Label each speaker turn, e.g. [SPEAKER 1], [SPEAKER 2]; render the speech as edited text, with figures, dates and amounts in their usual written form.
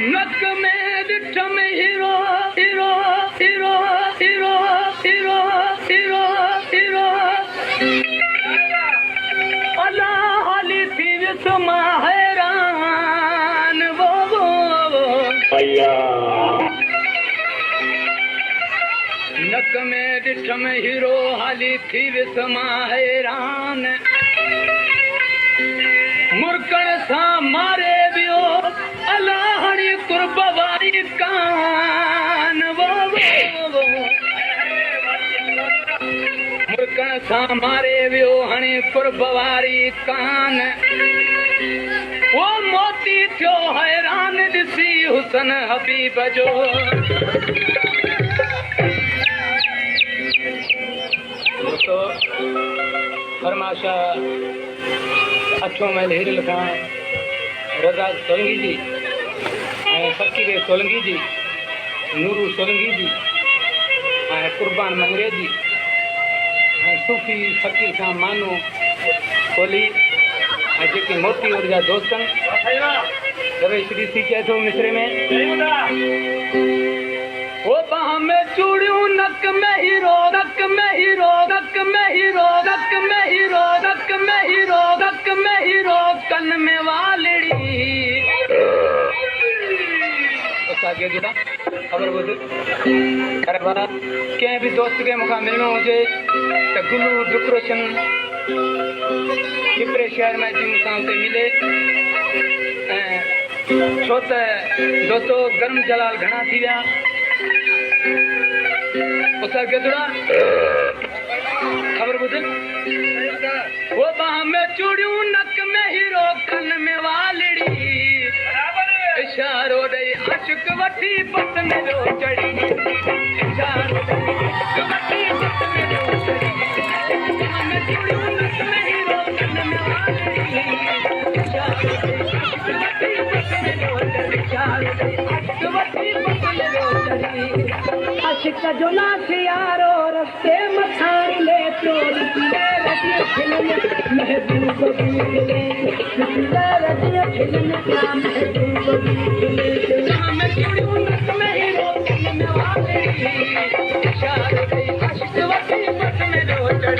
[SPEAKER 1] नक में ॾिठ में hero hero hero hero hero hero hero अला हाली थी विस मां हैरान वो नक में ॾिठ में हीरो हाली थी विस मां हैरान मुर्कण सां मारे वियो अलाहड़ी कुर्ब वारी कान वो मुर्कण सां मारे वियो हाणे कुर्ब वारी कान वो मोती थियो हैरान ॾिसी हुसन हबीब जो फरमाशा अठों महल हिरल खां रज़ा सोलंगी जी ऐं फ़कीर सोलंगी जी नूरू सोलंगी जी ऐं कुर्बान मंगरे जी ऐं सूफ़ी फ़कीर खां मानो कोली ऐं जेके मोती और जा दोस्त आहिनि रवेश ॾिसी चए थो मिसरे में वो बाह में चूड़ियूं नक में हीरो नक में हीरो नक में हीरो नक में हीरो नक में हीरो नक में हीरो कन में वालड़ी असांखे जुड़ा ख़बर ॿुध अरे बाबा कंहिं बि दोस्त खे मूंखां मिलणो हुजे त गुलू डेकोरेशन टिपरे शहर में अची मूंसां हुते मिले ऐं छो त दोस्तो गरम जलाल घणा थी विया असांखे जुड़ा ख़बर ॿुध वो बाह में चूड़ियूं नक में हीरो कन में वालड़ी इशारो ॾेई आशिक वठी पत में जो चढ़ी इशारो ॾेई आशिक वठी पत में जो चढ़ी बाह में चूड़ियूं नक में हीरो कन में वालड़ी इशारो ॾेई आशिक वठी पत में जो चढ़ी इशारो ॾेई आशिक वठी पत में जो चढ़ी आशिक जो नाथ यारो रस्ते मथाड़ी ले चोरी रतिया खिलने महबूब भी खिले रतिया खिलने क्या महबूब भी खिले में चूड़ियों नक में हीरो कन में वालड़ी इशारो ॾेई आशिक वठी पत में जो चढ़ी